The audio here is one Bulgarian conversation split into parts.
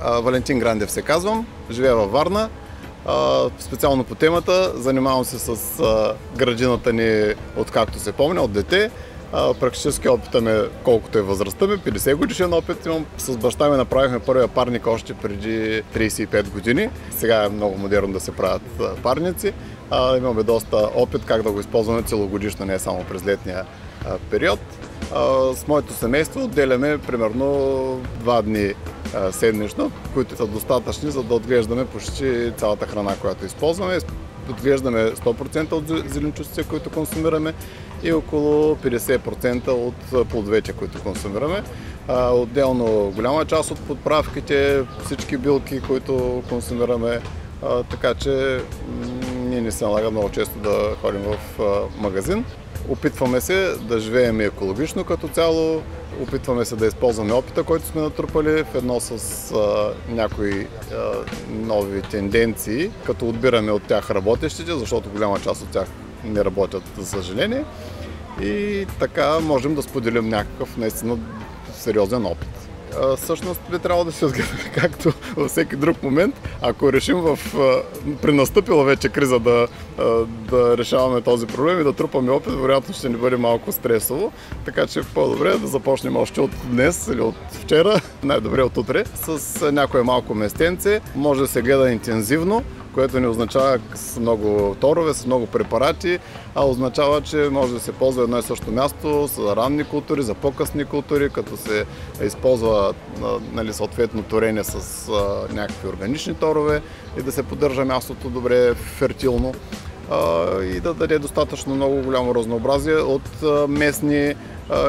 Валентин Грандев се казвам, живея във Варна. Специално по темата, занимавам се с градината ни откакто се помня, от дете. Практически опита ми, колкото е възрастта ми, 50 годишен опит имам. С баща ми направихме първия парник още преди 35 години. Сега е много модерно да се правят парници. Имаме доста опит как да го използваме целогодишно, не само през летния период. С моето семейство отделяме примерно 2 дни седмично, които са достатъчни, за да отглеждаме почти цялата храна, която използваме. Отглеждаме 100% от зеленчуците, които консумираме, и около 50% от плодовете, които консумираме. Отделно голяма част от подправките, всички билки, които консумираме, така че ние не се налага много често да ходим в магазин. Опитваме се да живеем екологично като цяло, опитваме се да използваме опита, който сме натрупали в едно с някои нови тенденции, като отбираме от тях работещите, защото голяма част от тях не работят, за съжаление. И така можем да споделим някакъв наистина сериозен опит. Всъщност би трябвало да се отгледаме както във всеки друг момент. Ако решим при настъпила вече криза да решаваме този проблем и да трупаме опит, вероятно ще ни бъде малко стресово. Така че по-добре е да започнем още от днес или от вчера, най-добре от утре, с някое малко местенце. Може да се гледа интензивно, което не означава с много торове, с много препарати, а означава, че може да се ползва едно и също място за ранни култури, за по-късни култури, като се използва съответно торение с някакви органични торове и да се поддържа мястото добре фертилно и да даде достатъчно много голямо разнообразие от местни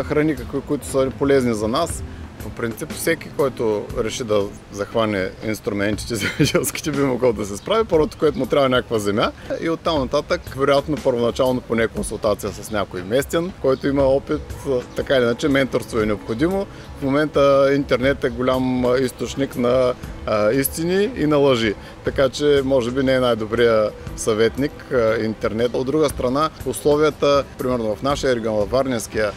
храни, които са полезни за нас. По принцип, всеки, който реши да захване инструментите земеделските, би могъл да се справи. Първото, което му трябва, някаква земя, и оттам нататък, вероятно, първоначално поне консултация с някой местен, който има опит. Така или иначе, менторство е необходимо. В момента интернет е голям източник на истини и на лъжи. Така че, може би не е най-добрият съветник интернет. От друга страна, условията, примерно в нашия регион, във Варненския,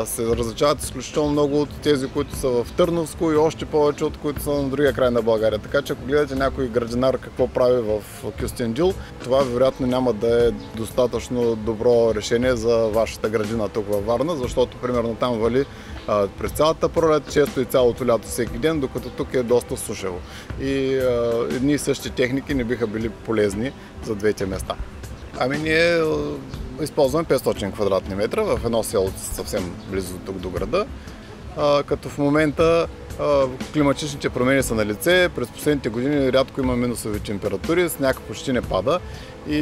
се различават изключително много от тези, които са в Търновско, и още повече от които са на другия край на България. Така че ако гледате някой градинар какво прави в Кюстендил, това вероятно няма да е достатъчно добро решение за вашата градина тук във Варна, защото примерно там вали през цялата пролет, често и цялото лято всеки ден, докато тук е доста сушево. И едни и същи техники не биха били полезни за двете места. Ние използваме 500 квадратни метра в едно село съвсем близо тук до града, като в момента климатичните промени са на лице. През последните години рядко има минусови температури, сняг почти не пада и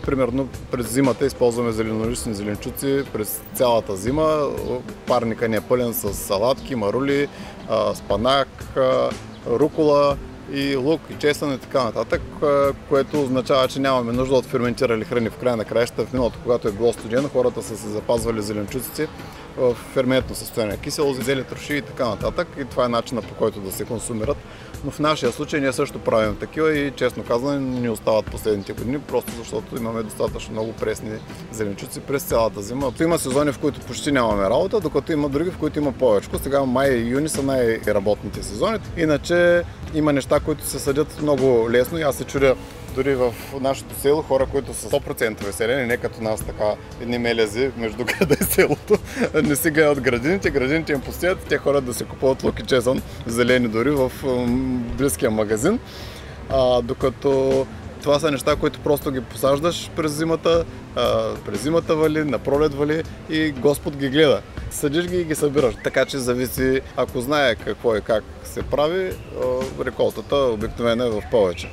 примерно през зимата използваме зеленолистни зеленчуци през цялата зима. Парника ни е пълен с салатки, марули, спанак, рукола и лук, и чесън и така нататък, което означава, че нямаме нужда от ферментирали храни. В края на краищата, в миналото, когато е било студено, хората са се запазвали зеленчуците в ферментно състояние, кисело, зеле, троши и така нататък, и това е начинът, по който да се консумират. Но в нашия случай ние също правим такива и, честно казано, ни остават последните години, просто защото имаме достатъчно много пресни зеленчуци през цялата зима. Има сезони, в които почти нямаме работа, докато има други, в които има повече. Сега май и юни са най-работните сезони. Иначе има неща, които се съдят много лесно, и аз се чудя дори в нашето село хора, които са 100% веселени, не като нас така едни мелези между града и селото, не си гледат градините им постоят, те хора да се купуват лук и чесън зелени дори в близкия магазин, докато това са неща, които просто ги посаждаш през зимата вали, на пролет вали и Господ ги гледа. Съдиш ги и ги събираш. Така че зависи, ако знае какво и как се прави, реколтата обикновено е в повече.